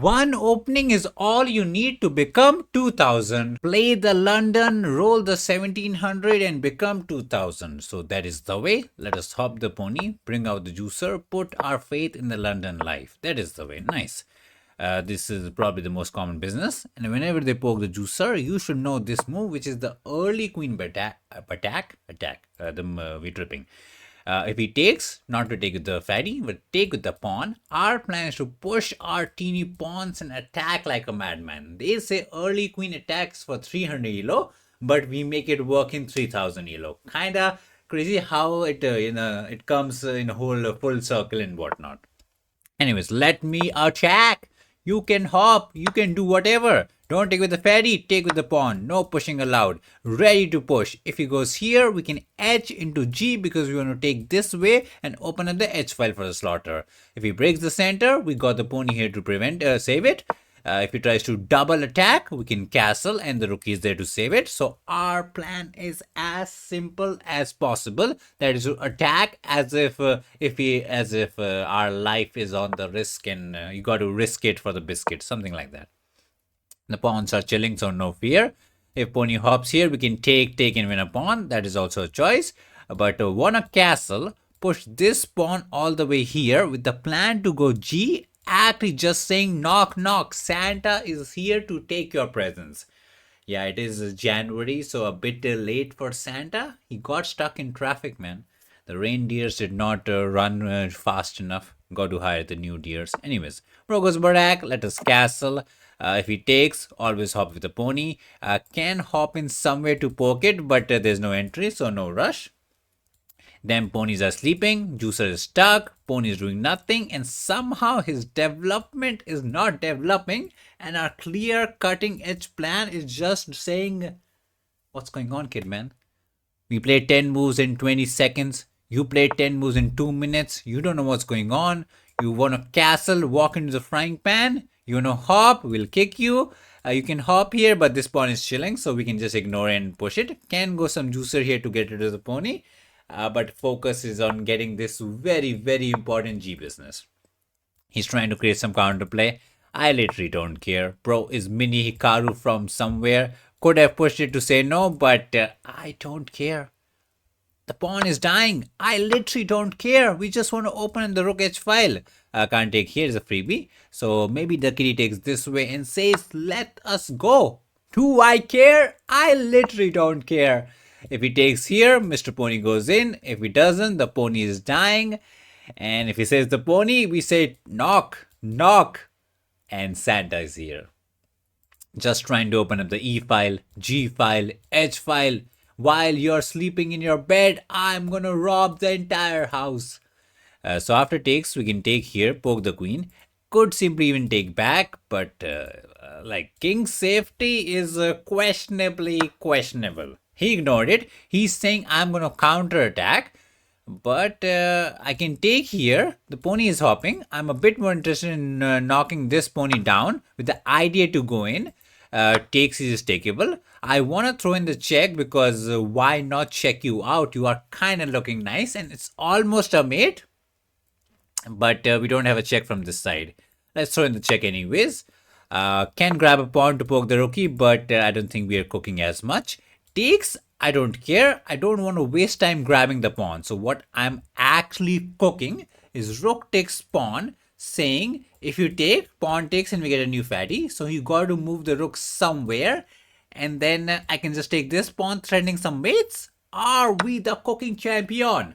One opening is all you need to become 2000. Play the London, roll the 1700 and become 2000. So that is the way. Let us hop the pony, bring out the juicer, put our faith in the London life. That is the way. Nice. This is probably the most common business. And whenever they poke the juicer, you should know this move, which is the early queen attack. We're tripping. If he takes, not to take with the fatty, but take with the pawn, our plan is to push our teeny pawns and attack like a madman. They say early queen attacks for 300 elo, but we make it work in 3000 elo. Kinda crazy how it comes in a whole full circle and whatnot. Anyways, let me attack. You can hop, you can do whatever. Don't take with the fatty, take with the pawn. No pushing allowed. Ready to push. If he goes here, we can edge into G because we want to take this way and open up the H file for the slaughter. If he breaks the center, we got the pony here to save it. If he tries to double attack, we can castle and the rook is there to save it. So our plan is as simple as possible. That is to attack as if our life is on the risk and you got to risk it for the biscuit, something like that. The pawns are chilling, so no fear. If pony hops here, we can take and win a pawn. That is also a choice. But want a castle, push this pawn all the way here with the plan to go G. Actually just saying knock knock, Santa is here to take your presents. Yeah, it is January, so a bit late for Santa. He got stuck in traffic, man. The reindeers did not run fast enough. Got to hire the new deers. Anyways, Rogos Barak, let us castle. If he takes, always hop with the pony. Can hop in somewhere to poke it, but there's no entry, so no rush. Then ponies are sleeping, juicer is stuck, pony is doing nothing, and somehow his development is not developing, and our clear cutting edge plan is just saying, what's going on, kid, man? We play 10 moves in 20 seconds. You play 10 moves in 2 minutes. You don't know what's going on. You want a castle, walk into the frying pan. You want to hop, we'll kick you. You can hop here, but this pawn is chilling, so we can just ignore and push it. Can go some juicer here to get rid of the pony. But focus is on getting this very, very important G business. He's trying to create some counterplay. I literally don't care. Bro is mini Hikaru from somewhere. Could have pushed it to say no, but I don't care. The pawn is dying. I literally don't care. We just want to open the rook h file. Can't take here is a freebie. So maybe the kitty takes this way and says, let us go. Do I care? I literally don't care. If he takes here, Mr. Pony goes in. If he doesn't, the pony is dying. And if he says the pony, we say knock, knock. And Santa is here. Just trying to open up the E file, G file, H file. While you're sleeping in your bed, I'm gonna rob the entire house. So after takes, we can take here, poke the queen. Could simply even take back, but like king's safety is questionably questionable. He ignored it. He's saying I'm going to counter attack. But I can take here. The pony is hopping. I'm a bit more interested in knocking this pony down with the idea to go in. Takes is takeable. I want to throw in the check because why not check you out? You are kind of looking nice and it's almost a mate. But we don't have a check from this side. Let's throw in the check anyways. Can grab a pawn to poke the rookie, but I don't think we are cooking as much. Takes, I don't care. I don't want to waste time grabbing the pawn. So what I'm actually cooking is rook takes pawn, saying if you take, pawn takes and we get a new fatty. So you got to move the rook somewhere. And then I can just take this pawn, threatening some mates. Are we the cooking champion?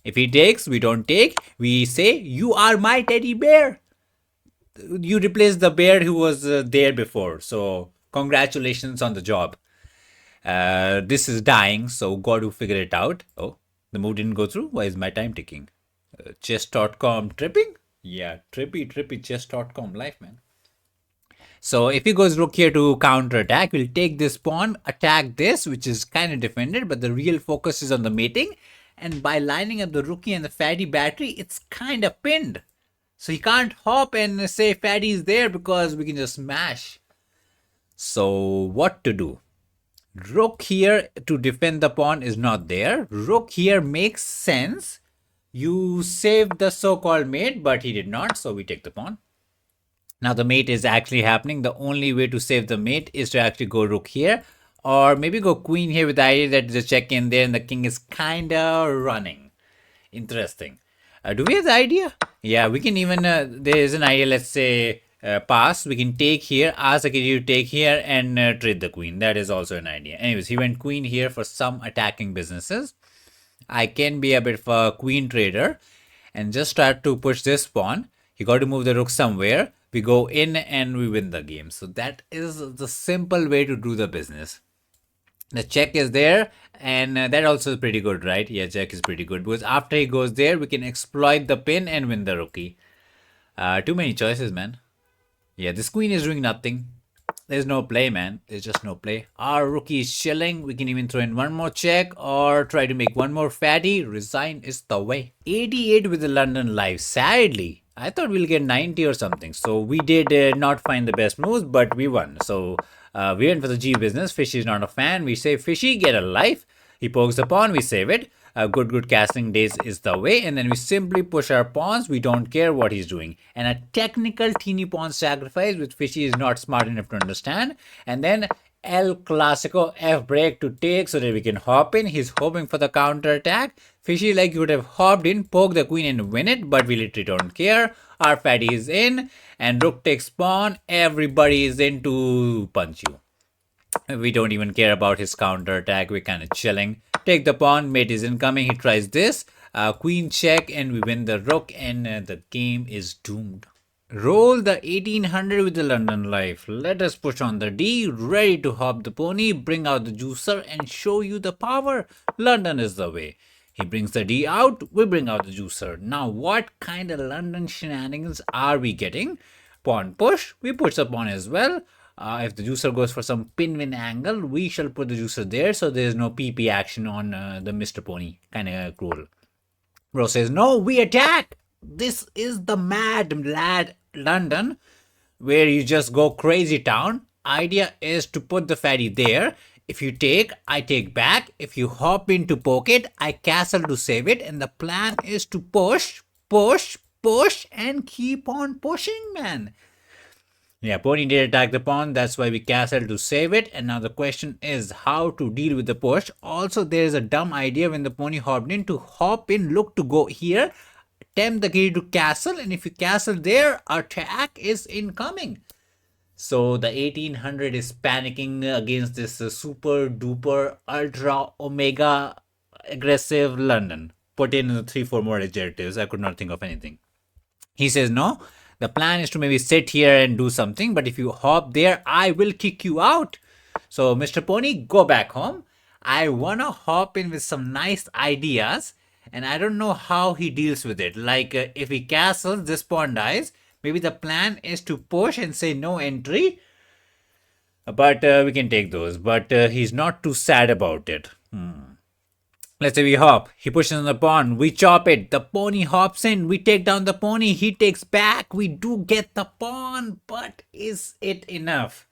If he takes, we don't take. We say, you are my teddy bear. You replaced the bear who was there before. So congratulations on the job. This is dying, so got to figure it out. Oh, the move didn't go through. Why is my time ticking? Chess.com tripping? Yeah, trippy chess.com life, man. So if he goes rook here to counter attack, we'll take this pawn, attack this, which is kind of defended, but the real focus is on the mating. And by lining up the rookie and the fatty battery, it's kind of pinned. So he can't hop and say fatty is there because we can just smash. So what to do? Rook here to defend the pawn is not there. Rook here makes sense. You saved the so-called mate, but he did not, so we take the pawn. Now the mate is actually happening. The only way to save the mate is to actually go rook here, or maybe go queen here with the idea that there's a check in there and the king is kinda running. Interesting. Do we have the idea? Yeah, we can even, there is an idea, let's say, pass. We can take here, ask the king to take here and trade the queen. That is also an idea. Anyways, he went queen here for some attacking businesses. I can be a bit of a queen trader and just try to push this pawn. You got to move the rook somewhere. We go in and we win the game. So that is the simple way to do the business. The check is there, and that also is pretty good, right? Yeah, check is pretty good because after he goes there, we can exploit the pin and win the rookie. Too many choices, man. Yeah, this queen is doing nothing. There's no play, man. There's just no play. Our rookie is chilling. We can even throw in one more check or try to make one more fatty. Resign is the way. 88 with the London Live. Sadly, I thought we'll get 90 or something. So we did not find the best moves, but we won. So we went for the G business. Fishy is not a fan. We say, Fishy, get a life. He pokes the pawn. We save it. Good castling days is the way, and then we simply push our pawns. We don't care what he's doing, and a technical teeny pawn sacrifice which Fishy is not smart enough to understand, and then El Clasico F break to take so that we can hop in. He's hoping for the counter attack. Fishy like you would have hopped in, poke the queen and win it, but we literally don't care. Our fatty is in, and rook takes pawn. Everybody is in to punch you. We don't even care about his counter attack. We're kind of chilling. Take the pawn. Mate is incoming. He tries this. Queen check and we win the rook and the game is doomed. Roll the 1800 with the London Life. Let us push on the D. Ready to hop the pony. Bring out the juicer and show you the power. London is the way. He brings the D out. We bring out the juicer. Now what kind of London shenanigans are we getting? Pawn push. We push the pawn as well. If the juicer goes for some pin-win angle, we shall put the juicer there so there is no PP action on the Mr. Pony. Kind of cruel. Bro says, no, we attack. This is the mad lad London where you just go crazy town. Idea is to put the fatty there. If you take, I take back. If you hop in to poke it, I castle to save it. And the plan is to push, push, push and keep on pushing, man. Yeah, pony did attack the pawn. That's why we castled to save it. And now the question is how to deal with the push. Also, there is a dumb idea when the pony hopped in to hop in, look to go here, tempt the king to castle. And if you castle there, attack is incoming. So the 1800 is panicking against this super duper ultra omega aggressive London. Put in the 3-4 more adjectives. I could not think of anything. He says no. The plan is to maybe sit here and do something, but if you hop there, I will kick you out. So, Mr. Pony, go back home. I want to hop in with some nice ideas, and I don't know how he deals with it. Like, if he castles, this pawn dies. Maybe the plan is to push and say no entry. But we can take those. But he's not too sad about it. Let's say we hop. He pushes on the pawn. We chop it. The pony hops in. We take down the pony. He takes back. We do get the pawn. But is it enough?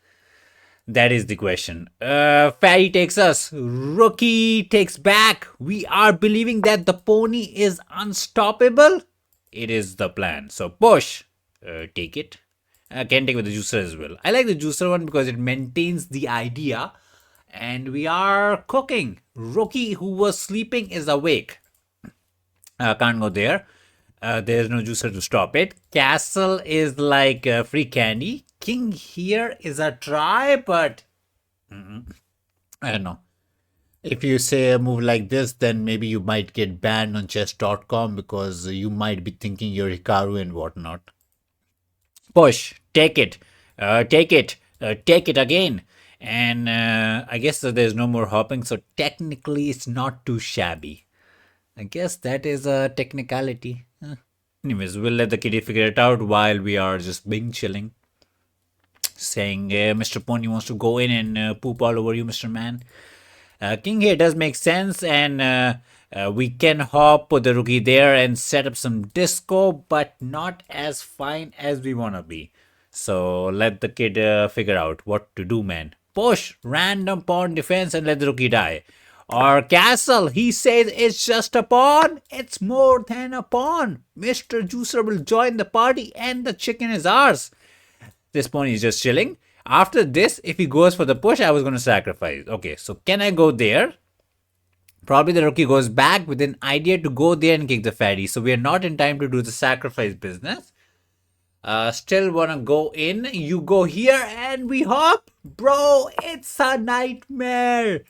That is the question. Fatty takes us. Rookie takes back. We are believing that the pony is unstoppable. It is the plan. So push. Take it. Can take with the juicer as well. I like the juicer one because it maintains the idea. And we are cooking. Rookie, who was sleeping, is awake. Can't go there. There's no juicer to stop it. Castle is like free candy. King here is a try, but I don't know. If you say a move like this, then maybe you might get banned on chess.com because you might be thinking you're Hikaru and whatnot. Push. Take it. Take it. Take it again. And I guess there's no more hopping, so technically it's not too shabby. I guess that is a technicality. Anyways, we'll let the kitty figure it out while we are just being chilling. Saying Mr. Pony wants to go in and poop all over you, Mr. Man. King here does make sense, and we can hop, put the rookie there and set up some disco, but not as fine as we want to be. So let the kid figure out what to do, man. Push, random pawn defense and let the rookie die. Or castle, he says it's just a pawn. It's more than a pawn. Mr. Juicer will join the party and the chicken is ours. This pony is just chilling. After this, if he goes for the push, I was going to sacrifice. Okay, so can I go there? Probably the rookie goes back with an idea to go there and kick the fatty. So we are not in time to do the sacrifice business. Still want to go in. You go here and we hop. Bro, it's a nightmare.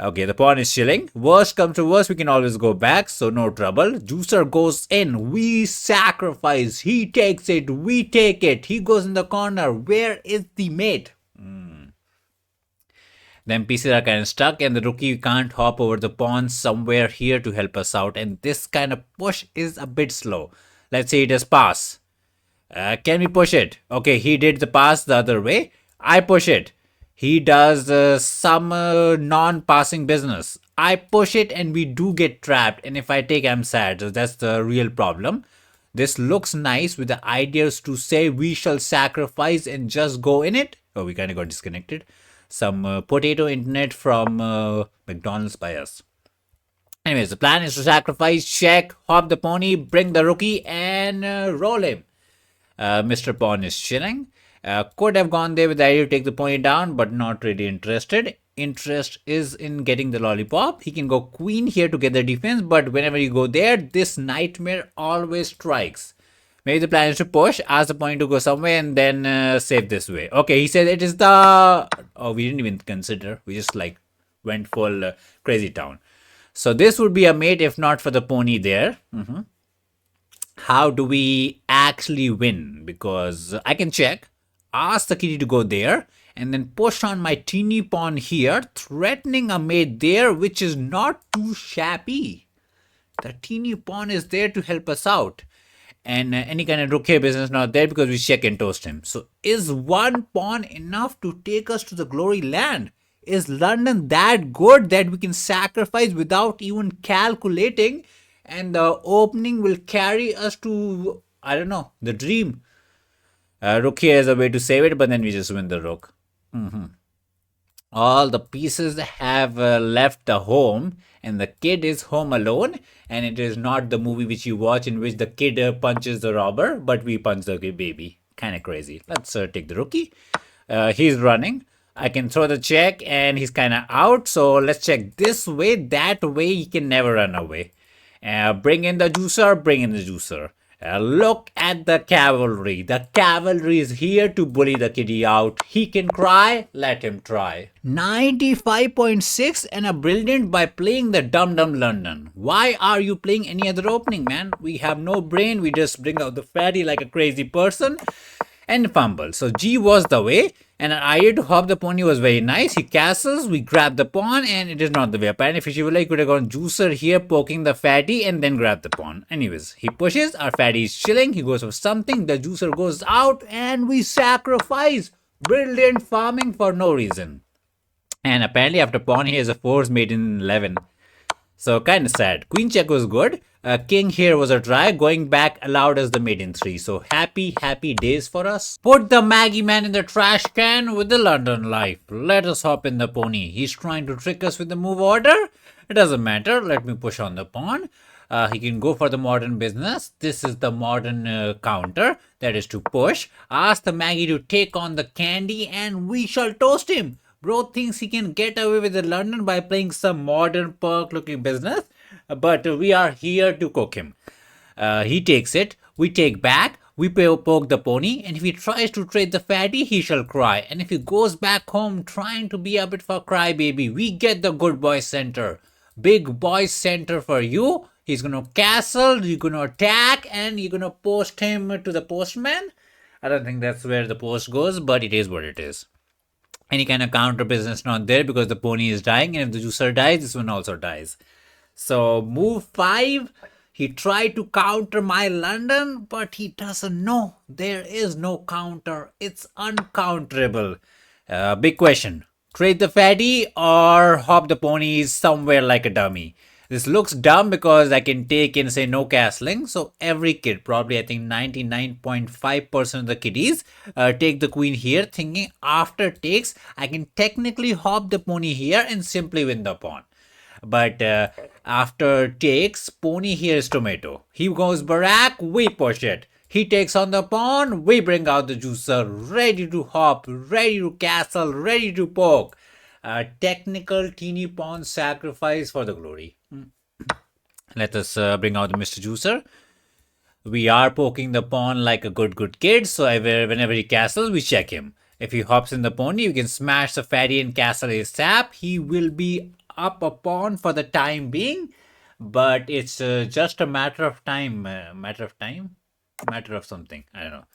Okay, the pawn is chilling. Worst comes to worst, we can always go back, so no trouble. Juicer goes in. We sacrifice. He takes it. We take it. He goes in the corner. Where is the mate? Then pieces are kind of stuck and the rookie can't hop over the pawn somewhere here to help us out. And this kind of push is a bit slow. Let's say it does pass. Can we push it? Okay, he did the pass the other way. I push it. He does some non-passing business. I push it and we do get trapped. And if I take, I'm sad. So that's the real problem. This looks nice with the ideas to say we shall sacrifice and just go in it. Oh, we kind of got disconnected. Some potato internet from McDonald's by us. Anyways, the plan is to sacrifice, check, hop the pony, bring the rookie and roll him. Mr. Pawn is chilling. Could have gone there with the idea to take the pony down, but not really interested. Interest is in getting the lollipop. He can go queen here to get the defense, but whenever you go there, this nightmare always strikes. Maybe the plan is to push, ask the pony to go somewhere, and then save this way. Okay, he said it is the... Oh, we didn't even consider. We just like went full crazy town. So this would be a mate if not for the pony there. How do we actually win? Because I can check. Ask the kitty to go there and then push on my teeny pawn here, threatening a mate there, which is not too shabby. The teeny pawn is there to help us out. And any kind of rook here business not there because we check and toast him. So is one pawn enough to take us to the glory land? Is London that good that we can sacrifice without even calculating and the opening will carry us to, I don't know, the dream? Rook here is a way to save it, but then we just win the rook. All the pieces have left the home and the kid is home alone, and it is not the movie which you watch in which the kid punches the robber, but we punch the baby. Kind of crazy. Let's take the rookie. He's running. I can throw the check and he's kind of out, so let's check this way. That way he can never run away. Bring in the juicer, bring in the juicer. Look at the cavalry. The cavalry is here to bully the kitty out. He can cry, let him try. 95.6 and a brilliant by playing the Dum Dum London. Why are you playing any other opening, man? We have no brain. We just bring out the fatty like a crazy person and fumble. So G was the way. And an idea to hop the pony was very nice. He castles, we grab the pawn, and it is not the way. Apparently, Fishy could have gone juicer here, poking the fatty, and then grab the pawn. Anyways, he pushes, our fatty is chilling, he goes for something, the juicer goes out, and we sacrifice. Brilliant farming for no reason. And apparently, after pawn, he has a force made in 11. So, kind of sad. Queen check was good. King here was a try. Going back allowed us the mate in 3. So, happy days for us. Put the Maggie man in the trash can with the London life. Let us hop in the pony. He's trying to trick us with the move order. It doesn't matter. Let me push on the pawn. He can go for the modern business. This is the modern counter. That is to push. Ask the Maggie to take on the candy and we shall toast him. Bro thinks he can get away with the London by playing some modern perk looking business, but we are here to cook him. He takes it, we take back, we poke the pony, and if he tries to trade the fatty, he shall cry. And if he goes back home trying to be a bit of a crybaby, we get the good boy center. Big boy center for you. He's gonna castle, you're gonna attack, and you're gonna post him to the postman. I don't think that's where the post goes, but it is what it is. Any kind of counter business not there because the pony is dying, and if the juicer dies, this one also dies. So move 5, he tried to counter my London, but he doesn't know. There is no counter. It's uncounterable. Big question. Trade the fatty or hop the ponies somewhere like a dummy? This looks dumb because I can take and say no castling. So every kid, probably I think 99.5% of the kiddies take the queen here, thinking after takes, I can technically hop the pony here and simply win the pawn. But after takes, pony here is tomato. He goes Barack, we push it. He takes on the pawn. We bring out the juicer, ready to hop, ready to castle, ready to poke. A technical teeny pawn sacrifice for the glory. Let us bring out the Mr. Juicer. We are poking the pawn like a good kid, so whenever he castles, we check him. If he hops in the pony, we can smash the fatty and castle his sap. He will be up a pawn for the time being, but it's just a matter of time. Matter of something. I don't know.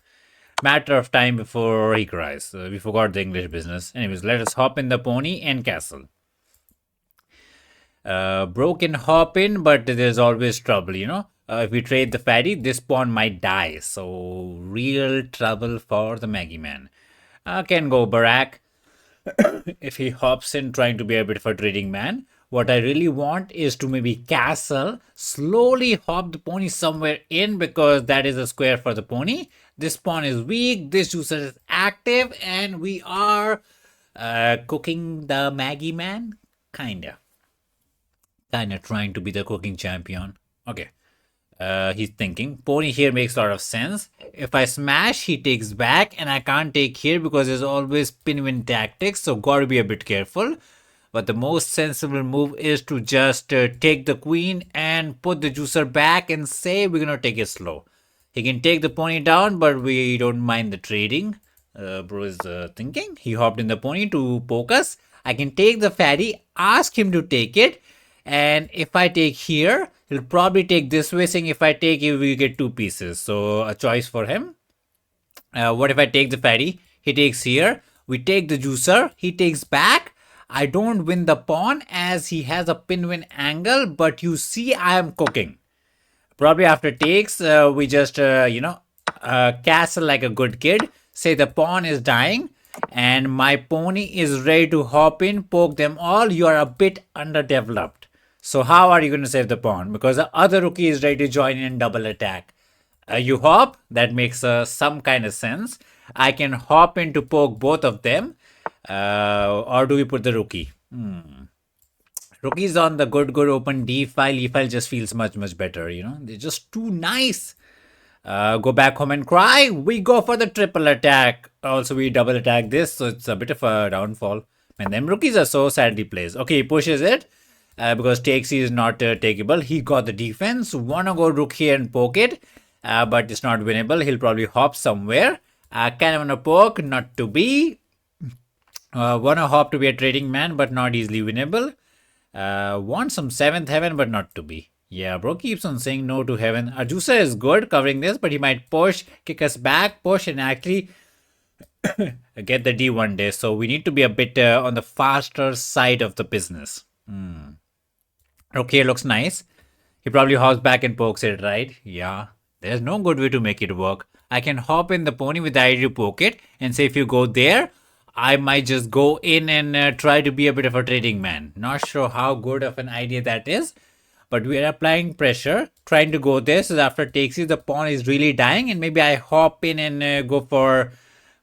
Matter of time before he cries. We forgot the English business. Anyways, let us hop in the pony and castle. Broken hop in, but there's always trouble, you know. If we trade the fatty, this pawn might die. So, real trouble for the Maggie man. Can go Barak if he hops in trying to be a bit of a trading man. What I really want is to maybe castle, slowly hop the pony somewhere in because that is a square for the pony. This pawn is weak, this juicer is active, and we are cooking the Maggie man. Kinda trying to be the cooking champion. Okay. He's thinking. Pony here makes a lot of sense. If I smash, he takes back, and I can't take here because there's always pin-win tactics, so gotta be a bit careful. But the most sensible move is to just take the queen and put the juicer back and say we're gonna take it slow. He can take the pony down, but we don't mind the trading. Bro is thinking. He hopped in the pony to poke us. I can take the fatty, ask him to take it, and if I take here, he'll probably take this way, saying if I take it, we get two pieces. So a choice for him. What if I take the fatty? He takes here. We take the juicer. He takes back. I don't win the pawn as he has a pin-win angle, but you see I am cooking. Probably after takes, we just, castle like a good kid. Say the pawn is dying and my pony is ready to hop in, poke them all. You are a bit underdeveloped. So how are you going to save the pawn? Because the other rookie is ready to join in double attack. You hop, that makes some kind of sense. I can hop in to poke both of them. Or do we put the rookie? Rookie's on the good open D file. E file just feels much better, you know. They're just too nice. Go back home and cry. We go for the triple attack. Also, we double attack this, so it's a bit of a downfall. And then rookies are so sadly placed. Okay, he pushes it. Because takes is not takeable. He got the defense. Wanna go rook here and poke it, but it's not winnable. He'll probably hop somewhere. Kind of wanna poke, not to be. Wanna hop to be a trading man, but not easily winnable. Want some 7th heaven, but not to be. Yeah, bro keeps on saying no to heaven. Juicer is good covering this, but he might push, kick us back, push, and actually get the D one day. So we need to be a bit on the faster side of the business. Okay, looks nice. He probably hops back and pokes it, right? Yeah. There's no good way to make it work. I can hop in the pony with the idea to poke it and say if you go there, I might just go in and try to be a bit of a trading man. Not sure how good of an idea that is. But we are applying pressure, trying to go there. So after takes you, the pawn is really dying. And maybe I hop in and go for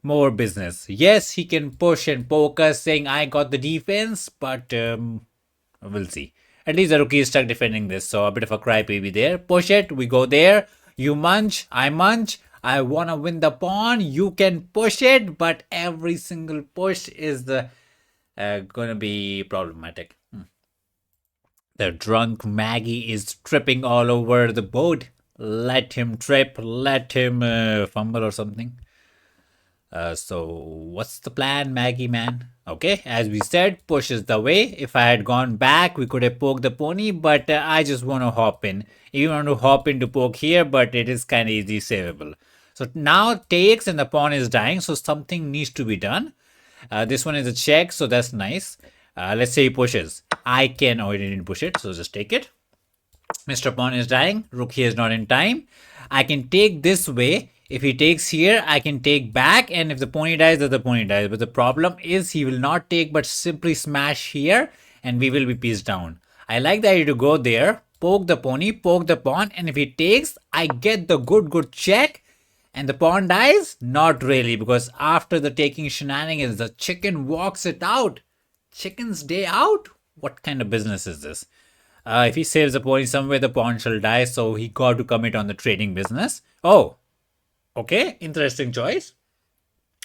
more business. Yes, he can push and poke us saying I got the defense. But we'll see. At least the rookie is stuck defending this, so a bit of a crybaby there. Push it, we go there. You munch, I munch. I want to win the pawn. You can push it, but every single push is gonna be problematic. The drunk Maggie is tripping all over the board. Let him trip, let him fumble or something. So what's the plan, Maggie man? Okay, as we said, push is the way. If I had gone back, we could have poked the pony, but I just want to hop in. You want to hop in to poke here, but it is kind of easy savable. So now takes and the pawn is dying, so something needs to be done. This one is a check, so that's nice. Let's say he pushes. I can, oh, he didn't push it, so just take it. Mr. Pawn is dying. Rook here is not in time. I can take this way. If he takes here, I can take back, and if the pony dies, then the pony dies. But the problem is he will not take, but simply smash here, and we will be pieced down. I like the idea to go there, poke the pony, poke the pawn, and if he takes, I get the good check, and the pawn dies? Not really, because after the taking shenanigans, the chicken walks it out. Chicken's day out? What kind of business is this? If he saves the pony somewhere, the pawn shall die, so he got to commit on the trading business. Oh, Okay, interesting choice.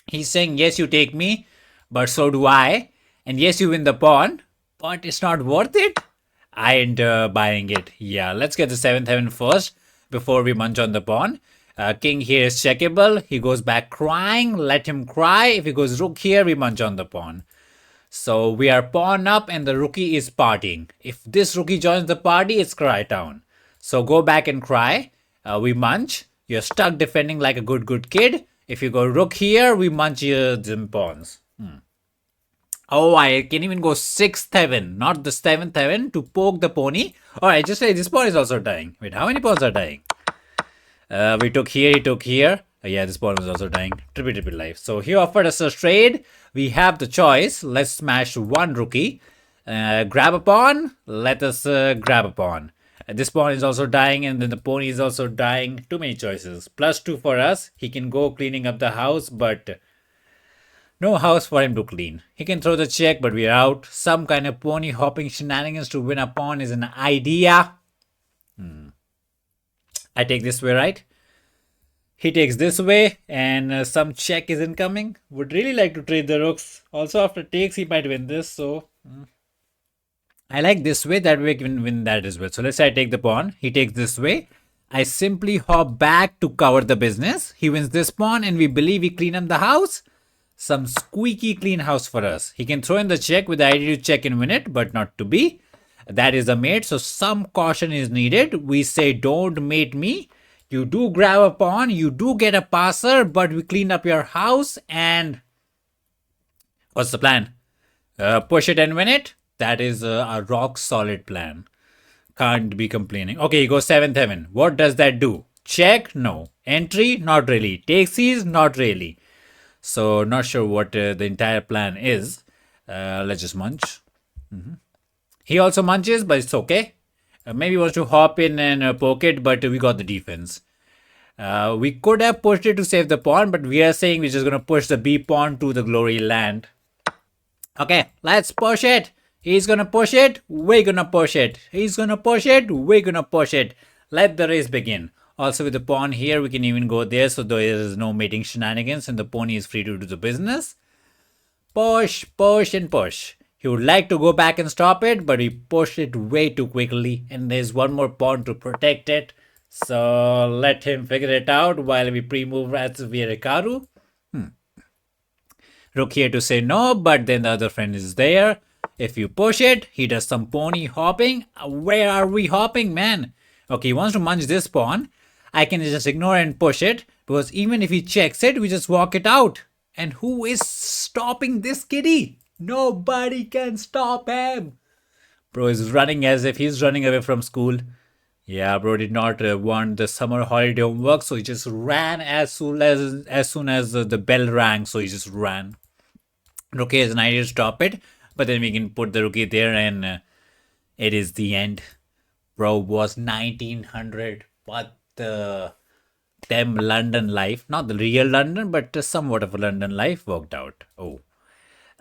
He's saying, yes, you take me, but so do I. And yes, you win the pawn, but it's not worth it. I ain't buying it. Yeah, let's get the seventh heaven first before we munch on the pawn. King here is checkable. He goes back crying. Let him cry. If he goes rook here, we munch on the pawn. So we are pawn up and the rookie is partying. If this rookie joins the party, it's cry town. So go back and cry. We munch. You're stuck defending like a good kid. If you go rook here, we munch your pawns. Oh, I can even go sixth heaven, not the seventh heaven, to poke the pony. Alright, just say this pawn is also dying. Wait, how many pawns are dying? We took here, he took here. Yeah, this pawn was also dying. Triple life. So he offered us a trade. We have the choice. Let's smash one rookie. Grab a pawn. Let us grab a pawn. This pawn is also dying, and then the pony is also dying. Too many choices. +2 for us. He can go cleaning up the house, but no house for him to clean. He can throw the check, but we are out. Some kind of pony hopping shenanigans to win a pawn is an idea. I take this way, right? He takes this way, and some check is incoming. Would really like to trade the rooks. Also, after takes, he might win this. So I like this way. That way, I can win that as well. So let's say I take the pawn. He takes this way. I simply hop back to cover the business. He wins this pawn, and we believe we clean up the house. Some squeaky clean house for us. He can throw in the check with the idea to check and win it, but not to be. That is a mate, so some caution is needed. We say, don't mate me. You do grab a pawn, you do get a passer, but we clean up your house. And what's the plan? Push it and win it. That is a rock solid plan. Can't be complaining. Okay, he goes seventh heaven. What does that do? Check? No. Entry? Not really. Takesies? Not really. So not sure what the entire plan is. Let's just munch. He also munches, but it's okay. Maybe he wants to hop in and poke it, but we got the defense. We could have pushed it to save the pawn, but we are saying we're just going to push the B pawn to the glory land. Okay, let's push it. He's going to push it. We're going to push it. He's going to push it. We're going to push it. Let the race begin. Also, with the pawn here, we can even go there, so there is no mating shenanigans, and the pony is free to do the business. Push, push, and push. He would like to go back and stop it, but we pushed it way too quickly, and there's one more pawn to protect it. So let him figure it out while we pre-move Ratsuvia. Rook here to say no, but then the other friend is there. If you push it, he does some pony hopping. Where are we hopping, man? Okay, he wants to munch this pawn. I can just ignore and push it, because even if he checks it, we just walk it out. And who is stopping this kitty? Nobody can stop him. Bro is running as if he's running away from school. Yeah, bro did not want the summer holiday homework, so he just ran as soon as the bell rang. So he just ran. Rookie has an idea to stop it, but then we can put the rookie there, and it is the end. Bro was 1900. What the them London life, not the real London, but somewhat of a London life worked out. Oh,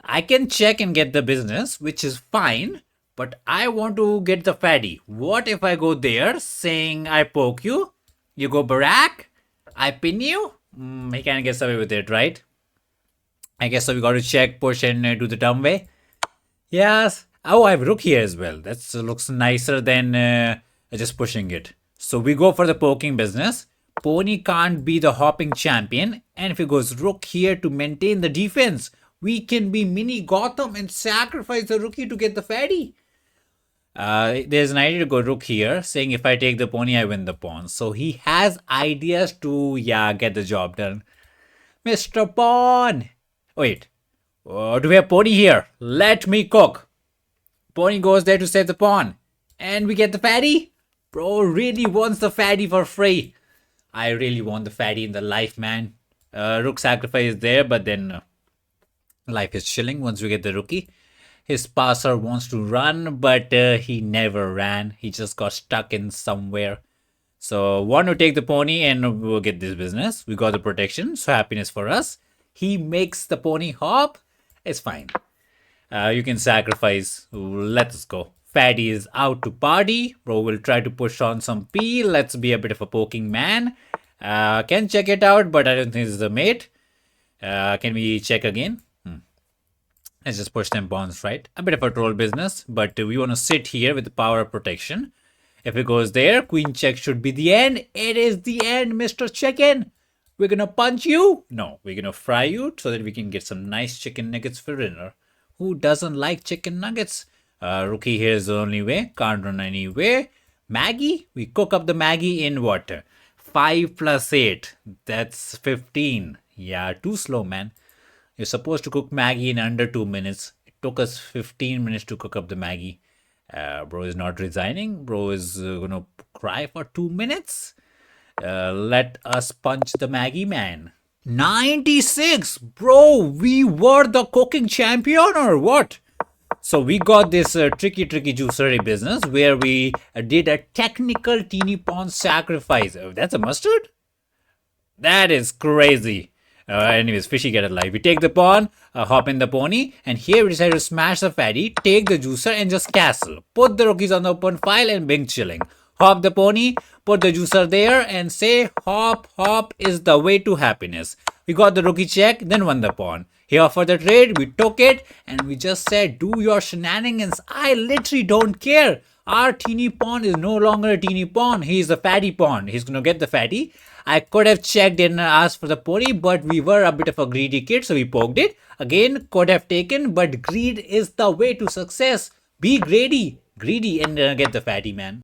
I can check and get the business, which is fine, but I want to get the fatty. What if I go there saying I poke you, you go Barack, I pin you? He can't get away with it, right? I guess so. We got to check, push, and do the dumb way. Yes. Oh, I have rook here as well. That looks nicer than just pushing it. So we go for the poking business. Pony can't be the hopping champion. And if he goes rook here to maintain the defense, we can be mini Gotham and sacrifice the rookie to get the fatty. There's an idea to go rook here, saying if I take the pony, I win the pawn. So he has ideas to, get the job done. Mr. Pawn. Wait. Do we have pony here? Let me cook. Pony goes there to save the pawn. And we get the fatty? Bro really wants the fatty for free. I really want the fatty in the life, man. Rook sacrifice is there, but then life is chilling once we get the rookie. His passer wants to run, but he never ran. He just got stuck in somewhere. So want to take the pony and we'll get this business. We got the protection, so happiness for us. He makes the pony hop. It's fine. You can sacrifice. Let's go. Fatty is out to party. Bro will try to push on some P. Let's be a bit of a poking man. Can check it out, but I don't think this is the mate. Can we check again? Let's just push them pawns, right? A bit of a troll business, but we want to sit here with the power of protection. If it goes there, queen check should be the end. It is the end, Mr. Chicken. We're gonna punch you? No, we're gonna fry you so that we can get some nice chicken nuggets for dinner. Who doesn't like chicken nuggets? Rookie here is the only way. Can't run anywhere. Maggie? We cook up the Maggie in what? 5 plus 8. That's 15. Yeah, too slow, man. You're supposed to cook Maggie in under 2 minutes. It took us 15 minutes to cook up the Maggie. Bro is not resigning. Bro is gonna cry for 2 minutes. Let us punch the Maggie man. 96! Bro, we were the cooking champion or what? So we got this tricky juicery business where we did a technical teeny pawn sacrifice. That's a mustard? That is crazy. Anyways, fishy get alive. We take the pawn, hop in the pony, and here we decide to smash the fatty, take the juicer, and just castle. Put the rookies on the open file and bing chilling. Hop the pony, put the juicer there, and say hop, hop is the way to happiness. We got the rookie check, then won the pawn. He offered the trade, we took it, and we just said, do your shenanigans. I literally don't care. Our teeny pawn is no longer a teeny pawn. He's a fatty pawn. He's going to get the fatty. I could have checked and asked for the pony, but we were a bit of a greedy kid, so we poked it. Again, could have taken, but greed is the way to success. Be greedy and get the fatty, man.